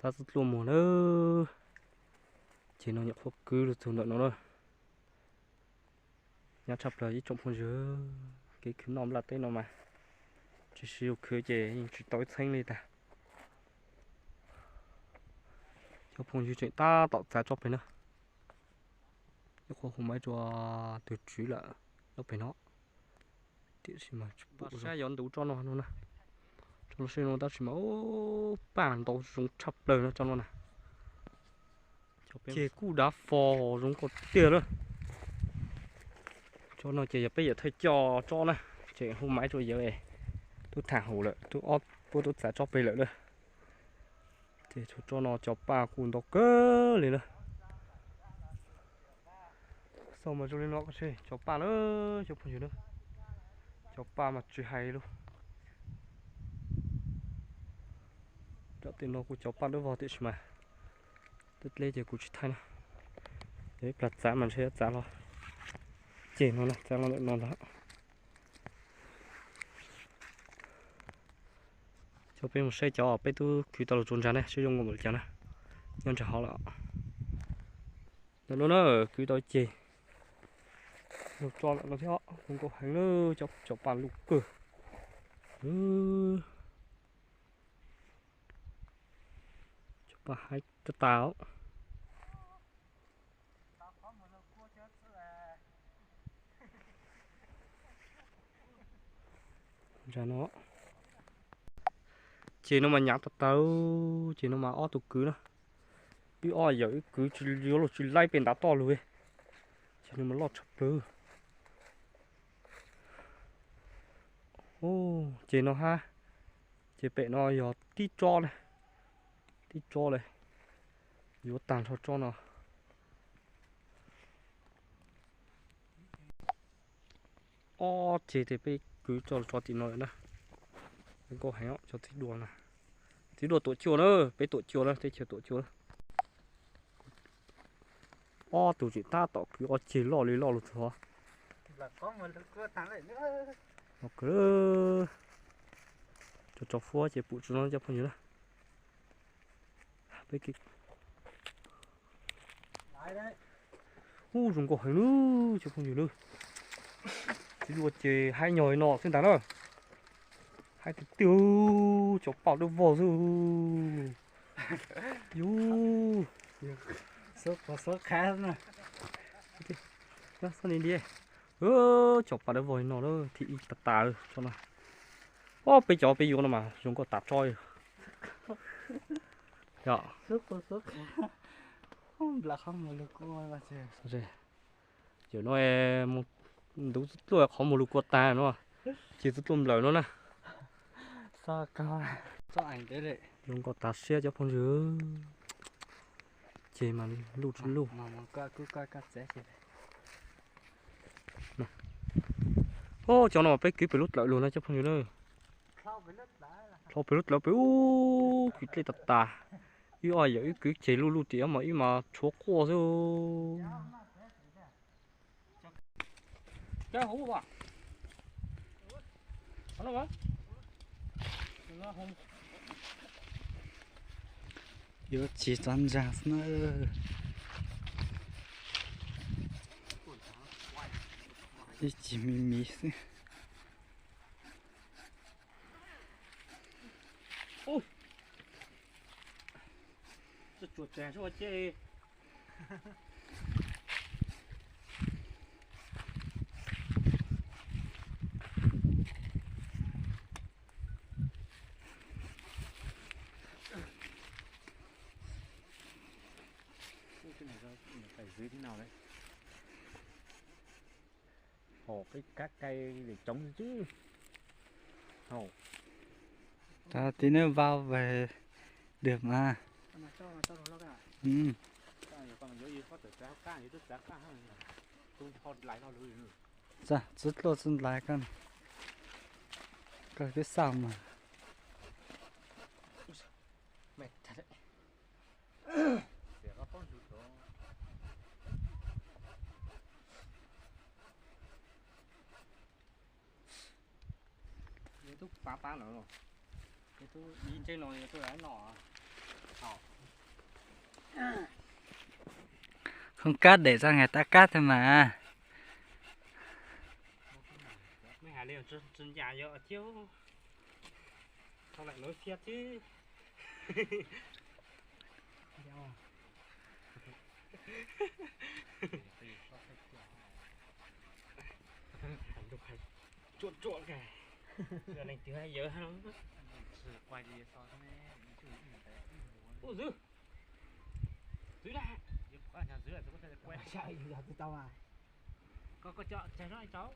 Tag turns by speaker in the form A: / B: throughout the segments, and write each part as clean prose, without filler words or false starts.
A: sao rất luôn mùa nữa chỉ nó nhập phục cứ được thường đợi nó thôi nhà chập là ít trong phong dứa cái cứ nóm là tên nó mà chỉ siêu khơi chè nhưng chỉ tối xanh đi ta cho phong dứa chuyện ta tạo ra cho phải nữa nếu không mấy cho từ chú là nó phải nó thì mà bộ sẽ dọn đủ cho nó nè cho nó xem nó ta chỉ mà bàn đầu dùng chập đời nó cho nó nè chè cú đá phò dùng cột tiền nữa cho nó chè bây giờ thấy cho nè chè hôm mấy rồi giờ này tôi thả hổ lại tôi ót tôi sẽ cho về lại nữa thì cho nó cho ba cuốn đó cơ liền nữa sau mà cho lên nó có thể cho ba nữa cho phần gì nữa cho ba mà chơi hay luôn cho tiền nó cũng cho ba nữa vào tiệt mà tất lên thì cũng chỉ thay nè đấy đặt giá mình sẽ giá nó chỉ nó này giá nó đó cho bên một xe chó bên tôi cứ tao trốn ra này sử dụng một chén này nhân trả họ là nó cứ tao chỉ một cho lại nó theo không có hành nữa cho bàn lục cửa cho bà hai cái táo ra nó chỉ nó mà nhặt tao chỉ nó mà ó tụ cứ nữa đi ó giờ cứ chỉ liều rồi chỉ lấy bên đá to luôn chỉ nó mà lọt chập rồi chỉ nó ha chỉ bệ nó giờ tí cho này vô tàn cho nó chỉ thì bị cứ cho tí nói nữa cái cô hay cho thích đùa nè thích đùa tuổi chiều nữa bé tuổi chiều nữa thích chiều tuổi chiều nữa tụi chị ta tỏ cứ chỉ lò lụt thôi
B: là có một lực cơ thắng lại nữa
A: cứ cho phua chỉ phụ cho nó cho phong nhớ bé kì dùng cổ hành nữa cho phong nhớ nữa chỉ đùa chỉ hai nhồi nọ xin tán rồi hai cái tiêu cho bảo được vỏ rồi yu
B: số khá nữa
A: sao nên đi chọc bảo được vỏ nọ đó thì tà cho nó bây giờ bây giờ nó mà dùng có tạt trôi dạ
B: số khá không là không một lực cơ mà
A: rồi giờ nó em đúng rồi không một lục quạt ta nó chỉ giúp tôm lời nó nè
B: sao cao cho ảnh đấy đấy
A: dùng có tạt xe cho phong dứa chỉ mà lụt
B: mà cứ coi cắt rẽ chị
A: cho nó phải kịp phải lút lại luôn đó cho phong dứa nữa sau phải lút lại phải cái cây tạt tà ý ai vậy cứ chỉ lút thì mà ý mà chúa qua rồi cái hú à nó quá nó không
B: yếu chỉ toàn ra nữa chỉ mì xí
A: ôi chuột trẻ cho chơi phải dưới thế nào đấy cái các cây để chống chứ
B: ta tí nữa vào về được mà dạ rất lo xin lại con cái sao mà
A: mệt thật đấy tôi phá nữa rồi tôi nhìn trên nó tôi lấy nỏ
B: Không cắt để cho người ta cắt thôi mà.
A: mấy hà liền chân già giờ chiếu sao lại nói phiệt chứ. Chuột chuột kìa. Giờ này thứ hai giờ không?
B: Quay đi so thế này.
A: Ủa dư. Dư lại.
B: Qua nhà dưới là tôi có thể quay.
C: Chạy giờ tôi tao à.
B: Có chợ chè nó anh cháu.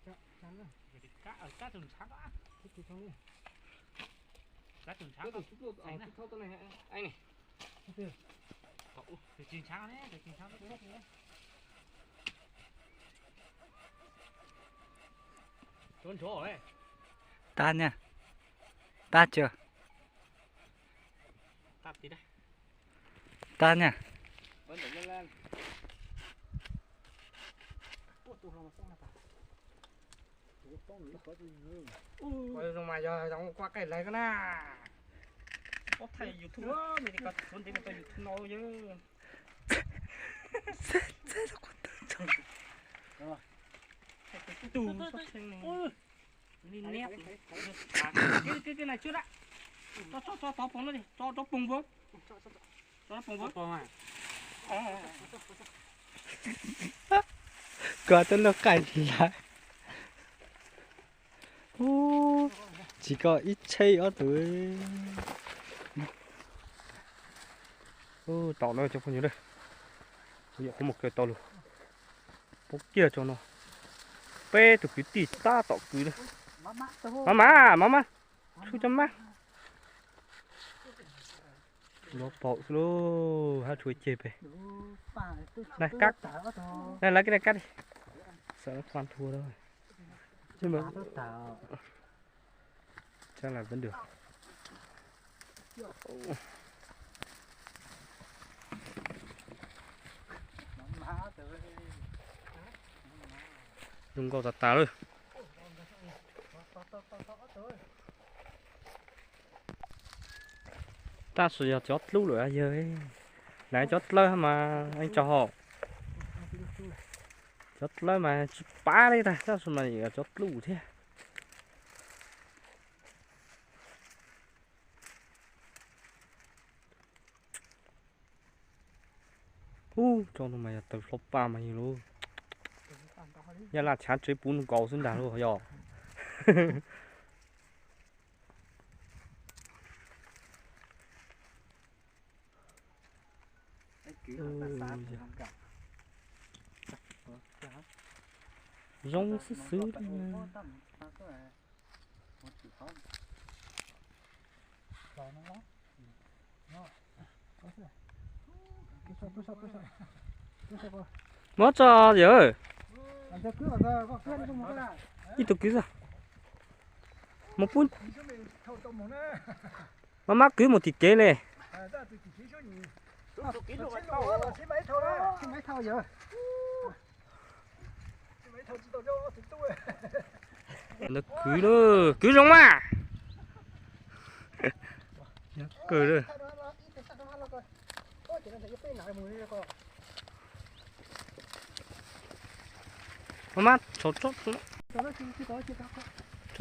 C: Chợ chắn rồi.
B: Để cá ở cá trùng sáng á.
C: Thích thì không đi.
B: Cá trùng sáng.
A: Cái tôi chút thôi tôi này anh này.
C: Từ
B: Từ chiên sáng đấy, từ chiên sáng đấy.
A: Trốn chỗ đấy.
B: Ta nha. Ta chưa.
A: Tắt tí đây.
B: Ta nha.
A: Vẫn để lên.
C: tôi không có ta.
A: Ôi xong mà giờ giống qua cái này cái na. Có thầy YouTube mình có muốn thấy tôi YouTube nói chứ. Tù sắp thành này. Lên nét. Cái này chưa đã. Cho phóng nó đi, cho bùng vớt. Cho bùng vớt.
B: Có tên nó cày lại. Chỉ có ít chơi ở tuổi.
A: Tỏ nó cho con nhớ đây. Bây giờ có một cái to luôn. Bốc kia cho nó. Bê từ cái tỉ ta tỏ cứ đây. Mama. Chú cho má. Nó bỏ luôn. Hai chuối chê về. Này cắt. Này lấy cái này cắt đi. Sợ nó khoan thua thôi. Nhưng mà chắc là vẫn được. Đừng có tạt rồi. Ta sử dụng chót lú rồi giờ ấy. Nãy chót lơ mà anh cho họ. Chót lơ mà bá đây ta, sao mà chót lú thế. Cho nó mày từ lốp ba mày luôn. Nhà là chán chơi bún gạo xuống đá luôn hả? Rong xứ xứ mất cho giờ ít tục cứ ra một phút mà mắc cứ một thịt kế này nó cứ giống mà cười rồi mama cho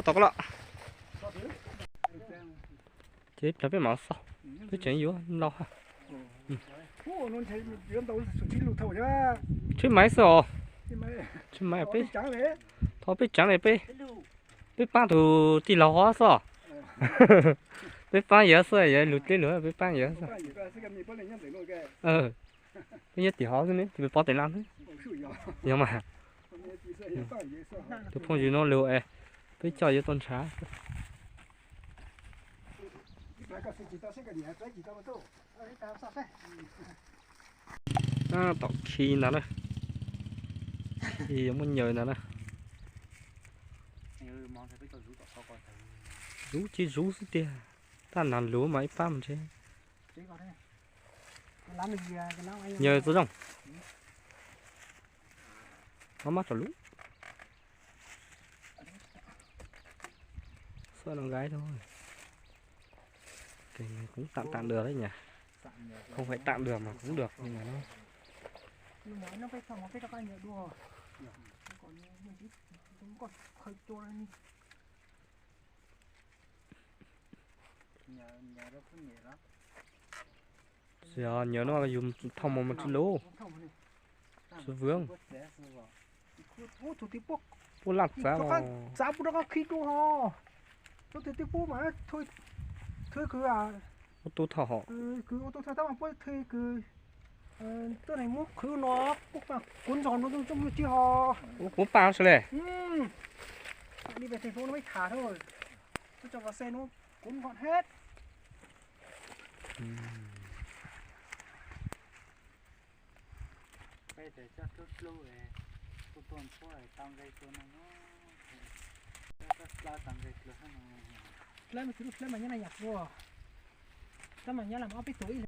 A: tao có lọ chết là cái mỏ sao cái chuyện gì đó ha chứ máy sao chứ máy bé thôi bé chẳng này bé bán thủ đi lò hóa sao bé bán giờ sao vậy lụt cái nữa bé bán giờ sao cái nhất thì hóa cái này thì bé bỏ tiền làm thế nhưng mà tôi không chịu nó lừa ấy bé cho vô tôn xá tọt chi nào đây thì giống như nhờ nào đây rú chi rú xí tia ta nằm lúa máy pham chứ nhờ tôi không nó mắt rồi lú sợ nó gái thôi cái này cũng tạm được đấy nhỉ không phải tạm được mà cũng được, nhưng mà nó
C: nhưng mà nó phải xong nó phải cho cái nhựa đùa còn như chứ cũng còn khơi cho lên
B: nhà đó có nhiều lắm.
A: giờ nhớ nó dùng thông một chút lố số vướng
C: ô chủ tịch bốc
A: vô lặt ra mà
C: giá bút đó có khí đua ho chủ tịch bốc mà thôi thôi cứ
A: ô tô thọ họ
C: cứ ô tô thay tao mà bốc thôi cứ tôi này múc cứ nó bốc vào cuốn giòn nó trong chi ho
A: bố bao sao này
C: đi về thành phố nó mới thả thôi tôi cho vào xe nó cuốn gọn hết
B: bây giờ cho tốt lâu rồi tôi tuần qua tăng gây tôi nó cho tăng gây tôi nó
C: lấy mà cứ lấy mà như này nhặt vô lấy mà như làm áo bít túi